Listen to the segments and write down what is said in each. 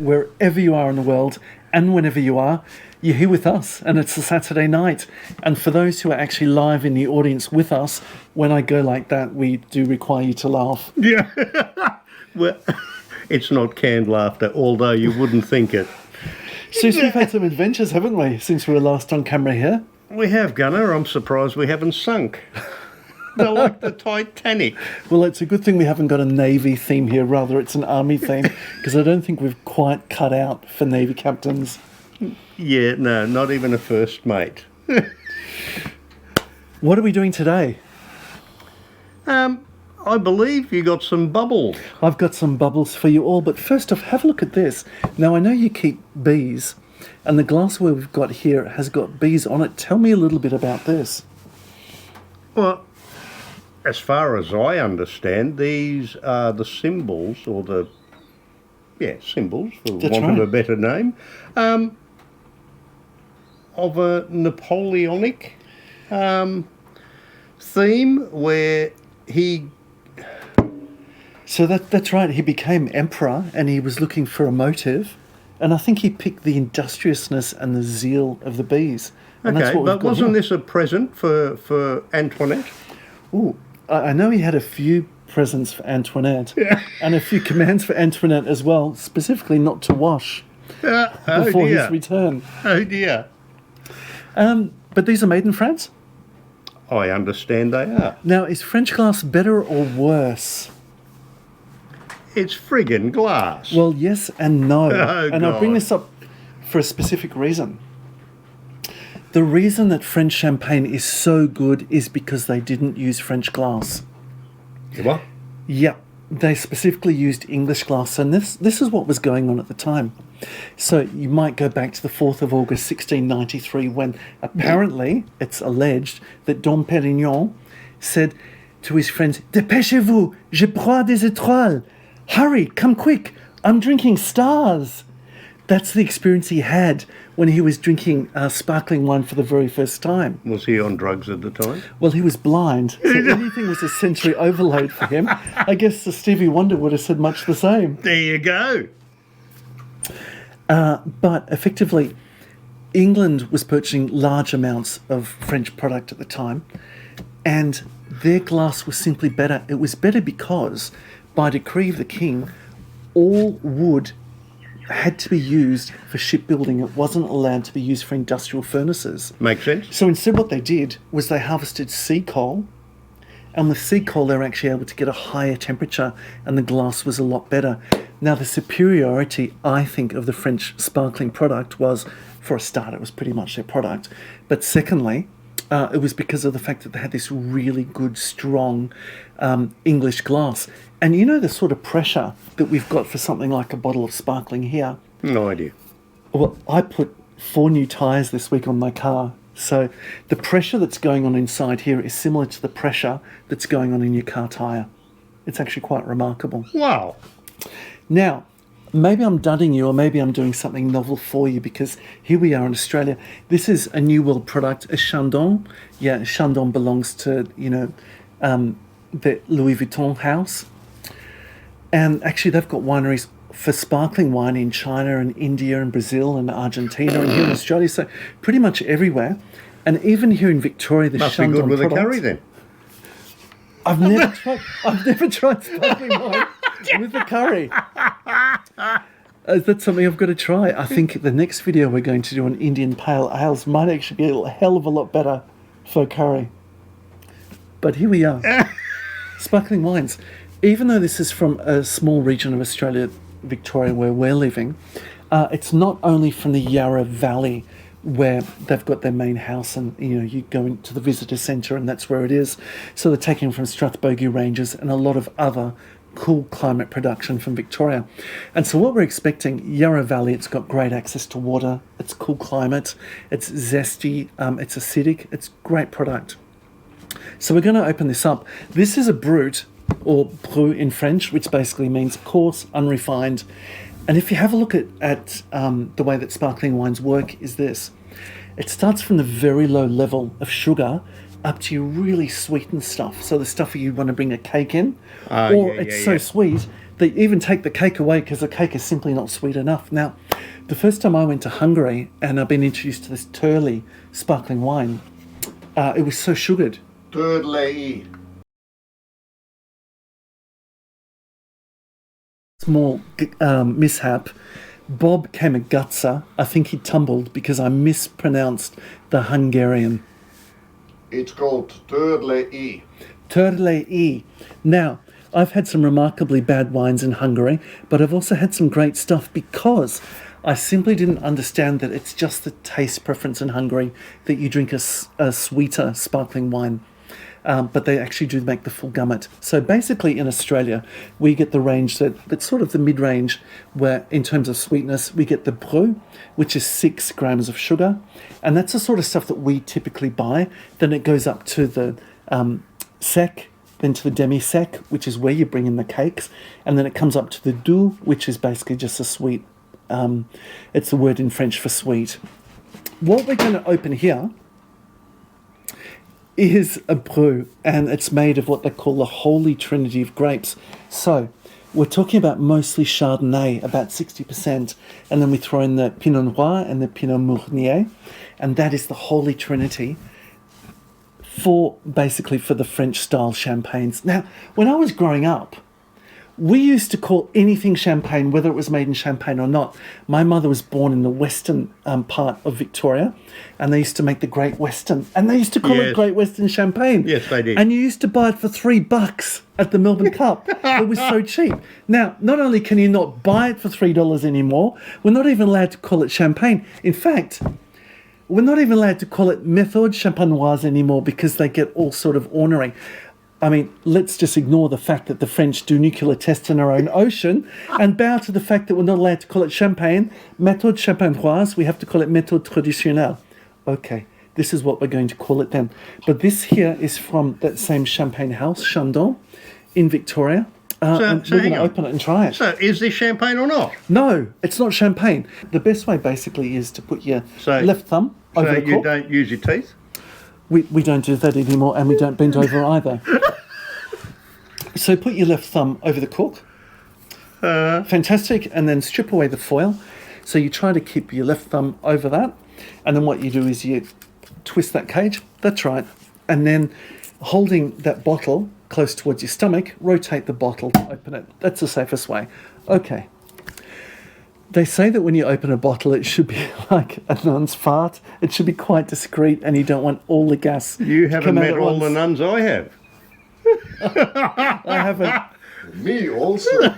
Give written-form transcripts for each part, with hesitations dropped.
wherever you are in the world and whenever you are, you're here with us, and it's a Saturday night. And for those who are actually live in the audience with us, when I go like that, we do require you to laugh. Yeah. Well, it's not canned laughter, although you wouldn't think it. Sus, we've had some adventures, haven't we, since we were last on camera here? We have, Gunnar. I'm surprised we haven't sunk. They're like the Titanic. Well, it's a good thing we haven't got a Navy theme here. Rather, it's an Army theme, because I don't think we've quite cut out for Navy captains. Yeah, no, not even a first mate. What are we doing today? I believe you got some bubbles. I've got some bubbles for you all, but first off, have a look at this. Now, I know you keep bees, and the glassware we've got here has got bees on it. Tell me a little bit about this. Well, as far as I understand, these are the symbols, or the, symbols, for want of a better name, of a Napoleonic theme where he... So that's right, he became emperor and he was looking for a motive, and I think he picked the industriousness and the zeal of the bees. And okay, that's what but wasn't this a present for Antoinette? Ooh, I know he had a few presents for Antoinette, and a few commands for Antoinette as well, specifically not to wash before his return. Oh dear. But these are made in France? I understand they are. Now, is French glass better or worse? It's friggin' glass. Well, yes and no. Oh, and I bring this up for a specific reason. The reason that French champagne is so good is because they didn't use French glass. What? Yeah, they specifically used English glass, and this is what was going on at the time. So you might go back to the 4th of August 1693 when apparently it's alleged that Dom Pérignon said to his friends, "Dépêchez-vous, je bois des étoiles. Hurry, come quick, I'm drinking stars." That's the experience he had when he was drinking sparkling wine for the very first time. Was he on drugs at the time? Well, he was blind, so anything was a sensory overload for him. I guess the Stevie Wonder would have said much the same. There you go. But effectively, England was purchasing large amounts of French product at the time, and their glass was simply better. It was better because, by decree of the king, all wood had to be used for shipbuilding. It wasn't allowed to be used for industrial furnaces. Makes sense. So instead what they did was they harvested sea coal, and with sea coal they were actually able to get a higher temperature, and the glass was a lot better. Now, the superiority, I think, of the French sparkling product was, for a start, it was pretty much their product. But secondly, it was because of the fact that they had this really good, strong English glass. And you know the sort of pressure that we've got for something like a bottle of sparkling here? No idea. Well, I put 4 new tyres this week on my car. So the pressure that's going on inside here is similar to the pressure that's going on in your car tyre. It's actually quite remarkable. Wow. Now, maybe I'm dudding you, or maybe I'm doing something novel for you, because here we are in Australia. This is a New World product, a Chandon. Yeah, Chandon belongs to, the Louis Vuitton house. And actually, they've got wineries for sparkling wine in China and India and Brazil and Argentina and here in Australia, so pretty much everywhere. And even here in Victoria, the Must Chandon be good with product, a curry then. I've never tried sparkling wine with the curry. That's something I've got to try. I think the next video we're going to do on Indian pale ales might actually be a hell of a lot better for curry. But here we are. Sparkling wines. Even though this is from a small region of Australia, Victoria, where we're living, it's not only from the Yarra Valley, where they've got their main house, and you go into the visitor centre and that's where it is. So they're taking from Strathbogie Ranges and a lot of other cool climate production from Victoria. And so what we're expecting, Yarra Valley, it's got great access to water, it's cool climate, it's zesty, it's acidic, it's great product. So we're going to open this up. This is a Brut, or Brut in French, which basically means coarse, unrefined. And if you have a look at the way that sparkling wines work, is this. It starts from the very low level of sugar up to your really sweetened stuff. So the stuff you want to bring a cake in, it's so sweet they even take the cake away because the cake is simply not sweet enough. Now, the first time I went to Hungary and I've been introduced to this Turley sparkling wine, it was so sugared. Turley. Small mishap. Bob came a gutser. I think he tumbled because I mispronounced the Hungarian. It's called Turley. Turley. Now, I've had some remarkably bad wines in Hungary, but I've also had some great stuff because I simply didn't understand that it's just the taste preference in Hungary that you drink a sweeter sparkling wine. But they actually do make the full gamut. So basically in Australia, we get the range that's sort of the mid-range where in terms of sweetness, we get the Brut, which is 6 grams of sugar. And that's the sort of stuff that we typically buy. Then it goes up to the sec, then to the demi-sec, which is where you bring in the cakes. And then it comes up to the doux, which is basically just a sweet. It's the word in French for sweet. What we're going to open here is a Brut, and it's made of what they call the holy trinity of grapes. So we're talking about mostly Chardonnay, about 60%, and then we throw in the Pinot Noir and the Pinot Meunier, and that is the holy trinity for the French style champagnes. Now, when I was growing up, we used to call anything champagne, whether it was made in Champagne or not. My mother was born in the western part of Victoria, and they used to make the Great Western, and they used to call it Great Western Champagne. Yes, they did. And you used to buy it for $3 at the Melbourne Cup. It was so cheap. Now, not only can you not buy it for $3 anymore, we're not even allowed to call it champagne. In fact, we're not even allowed to call it méthode champenoise anymore because they get all sort of ornery. I mean, let's just ignore the fact that the French do nuclear tests in our own ocean and bow to the fact that we're not allowed to call it champagne. Méthode champenoise, we have to call it méthode traditionnelle. Okay, this is what we're going to call it then. But this here is from that same champagne house, Chandon, in Victoria. And we're going to open it and try it. So is this champagne or not? No, it's not champagne. The best way basically is to put your left thumb over the cork. So you don't use your teeth? We don't do that anymore, and we don't bend over either. So put your left thumb over the cork. Fantastic. And then strip away the foil. So you try to keep your left thumb over that. And then what you do is you twist that cage. That's right. And then holding that bottle close towards your stomach, rotate the bottle to open it. That's the safest way. Okay. They say that when you open a bottle, it should be like a nun's fart. It should be quite discreet, and you don't want all the gas. You haven't met all the nuns I have. I haven't. Me also.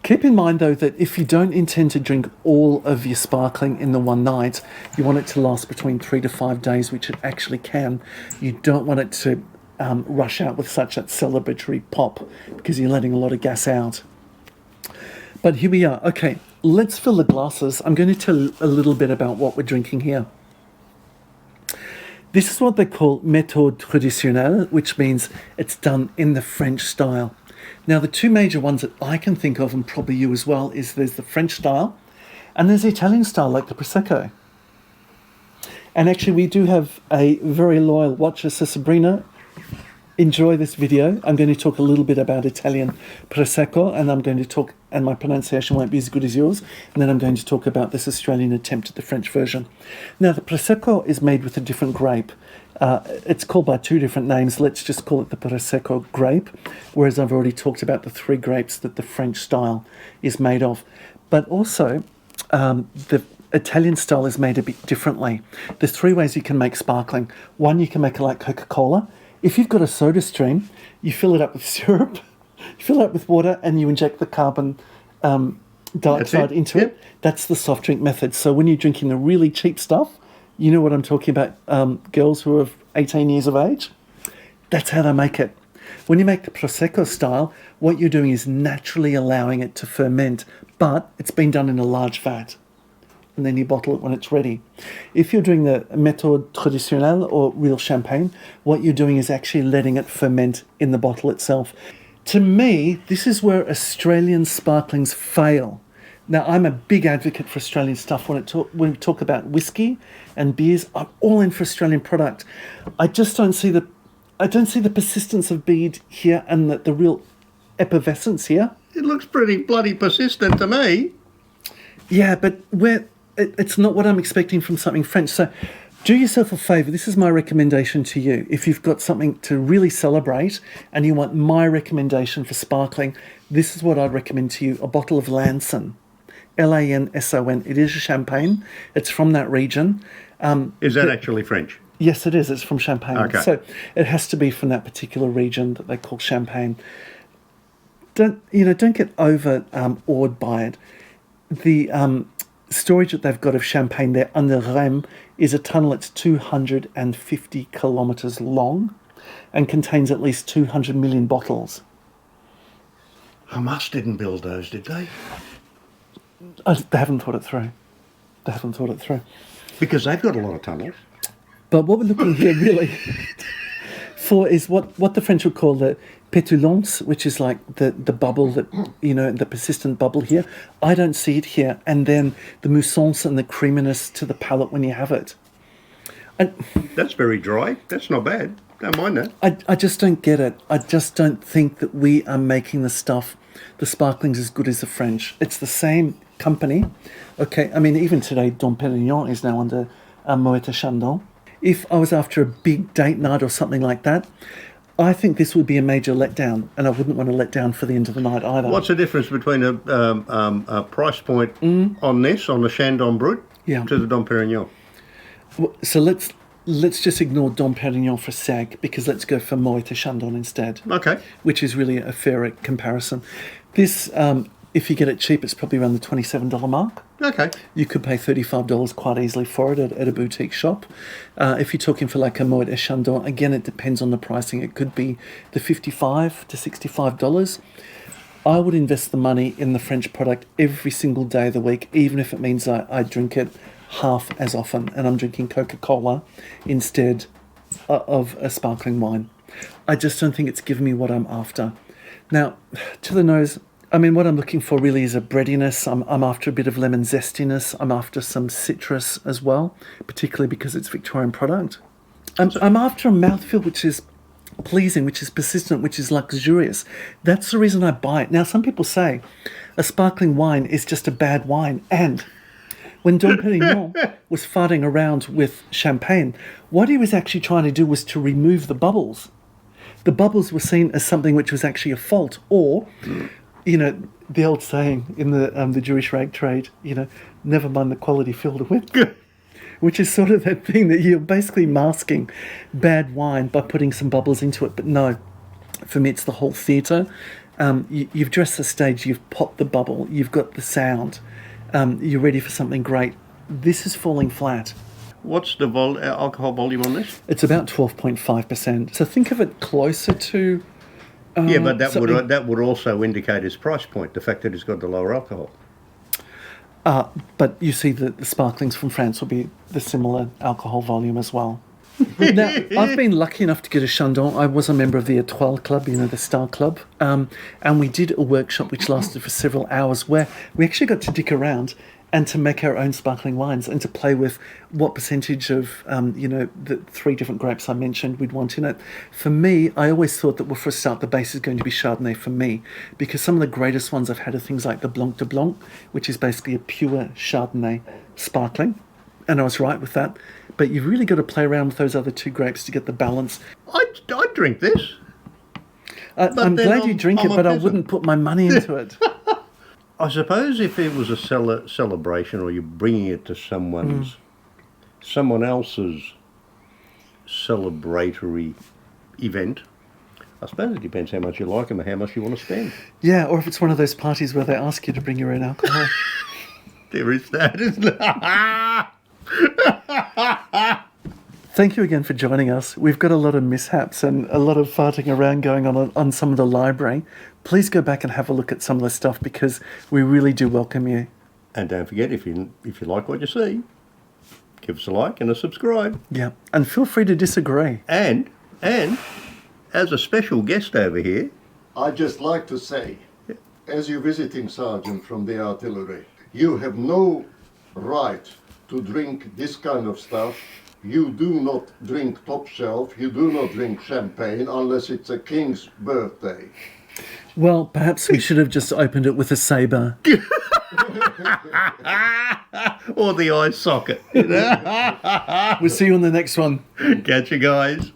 Keep in mind, though, that if you don't intend to drink all of your sparkling in the one night, you want it to last between 3 to 5 days, which it actually can. You don't want it to rush out with such a celebratory pop because you're letting a lot of gas out. But here we are. Okay, let's fill the glasses. I'm going to tell you a little bit about what we're drinking here. This is what they call méthode traditionnelle, which means it's done in the French style. Now, the two major ones that I can think of, and probably you as well, is there's the French style and there's the Italian style, like the Prosecco. And actually, we do have a very loyal watcher, so Sabrina, enjoy this video. I'm going to talk a little bit about Italian Prosecco, and I'm going to talk, and my pronunciation won't be as good as yours, and then I'm going to talk about this Australian attempt at the French version. Now, the Prosecco is made with a different grape. It's called by 2 different names. Let's just call it the Prosecco grape, whereas I've already talked about the 3 grapes that the French style is made of. But also, the Italian style is made a bit differently. There's 3 ways you can make sparkling. One, you can make it like Coca-Cola. If you've got a soda stream, you fill it up with syrup, you fill it up with water, and you inject the carbon dioxide into it. That's the soft drink method. So when you're drinking the really cheap stuff, you know what I'm talking about, girls who are 18 years of age? That's how they make it. When you make the Prosecco style, what you're doing is naturally allowing it to ferment, but it's been done in a large vat. And then you bottle it when it's ready. If you're doing the méthode traditionnelle or real champagne, what you're doing is actually letting it ferment in the bottle itself. To me, this is where Australian sparklings fail. Now, I'm a big advocate for Australian stuff. When we talk about whiskey and beers, I'm all in for Australian product. I just don't see the persistence of bead here and the real effervescence here. It looks pretty bloody persistent to me. Yeah, but it's not what I'm expecting from something French. So do yourself a favour. This is my recommendation to you. If you've got something to really celebrate and you want my recommendation for sparkling, this is what I'd recommend to you. A bottle of Lanson. Lanson. It is a champagne. It's from that region. Is that actually French? Yes, it is. It's from Champagne. Okay. So it has to be from that particular region that they call Champagne. Don't get awed by it. The storage that they've got of champagne there under Rem is a tunnel that's 250 kilometres long and contains at least 200 million bottles. Hamas didn't build those, did they? They haven't thought it through. Because they've got a lot of tunnels. But what we're looking here really for is what the French would call the pétulance, which is like the bubble that, the persistent bubble here. I don't see it here. And then the moussance and the creaminess to the palate when you have it. And that's very dry. That's not bad. Don't mind that. I just don't get it. I just don't think that we are making the sparklings as good as the French. It's the same company. Okay, I mean, even today, Dom Perignon is now under Moët & Chandon. If I was after a big date night or something like that, I think this would be a major letdown, and I wouldn't want to let down for the end of the night either. What's the difference between a price point on this, on the Chandon Brut, to the Dom Perignon? So let's just ignore Dom Perignon for a sec, because let's go for Moët & Chandon instead. Okay. Which is really a fair comparison. This, if you get it cheap, it's probably around the $27 mark. Okay. You could pay $35 quite easily for it at a boutique shop. If you're talking for like a Moët & Chandon, again, it depends on the pricing. It could be the $55 to $65. I would invest the money in the French product every single day of the week, even if it means I drink it half as often and I'm drinking Coca-Cola instead of a sparkling wine. I just don't think it's given me what I'm after. Now, to the nose, I mean, what I'm looking for really is a breadiness. I'm after a bit of lemon zestiness. I'm after some citrus as well, particularly because it's Victorian product. I'm after a mouthfeel which is pleasing, which is persistent, which is luxurious. That's the reason I buy it. Now, some people say a sparkling wine is just a bad wine. And when Dom Perignon was farting around with champagne, what he was actually trying to do was to remove the bubbles. The bubbles were seen as something which was actually a fault, or... the old saying in the Jewish rag trade, never mind the quality, fill the width, which is sort of that thing that you're basically masking bad wine by putting some bubbles into it. But no, for me, it's the whole theatre. You've dressed the stage, you've popped the bubble, you've got the sound, you're ready for something great. This is falling flat. What's the alcohol volume on this? It's about 12.5%. So think of it closer to... yeah, but that would also indicate its price point, the fact that it's got the lower alcohol. But you see that the sparklings from France will be the similar alcohol volume as well. Now, I've been lucky enough to get a Chandon. I was a member of the Étoile Club, the Star Club, and we did a workshop which lasted for several hours where we actually got to dick around and to make our own sparkling wines and to play with what percentage of, the 3 different grapes I mentioned we'd want in it. For me, I always thought that, well, for a start, the base is going to be Chardonnay for me, because some of the greatest ones I've had are things like the Blanc de Blanc, which is basically a pure Chardonnay sparkling, and I was right with that. But you've really got to play around with those other 2 grapes to get the balance. I'd drink this. I'm glad you drink it, but I wouldn't put my money into it. I suppose if it was a celebration, or you're bringing it to someone else's celebratory event, I suppose it depends how much you like them and how much you want to spend. Yeah, or if it's one of those parties where they ask you to bring your own alcohol. There is that, isn't there? Thank you again for joining us. We've got a lot of mishaps and a lot of farting around going on some of the library. Please go back and have a look at some of the stuff, because we really do welcome you. And don't forget, if you like what you see, give us a like and a subscribe. Yeah, and feel free to disagree. And as a special guest over here, I'd just like to say, as your visiting sergeant from the artillery, you have no right to drink this kind of stuff. You do not drink top shelf, you do not drink champagne unless it's a king's birthday. Well, perhaps we should have just opened it with a saber. Or the eye socket. We'll see you on the next one. Catch you guys.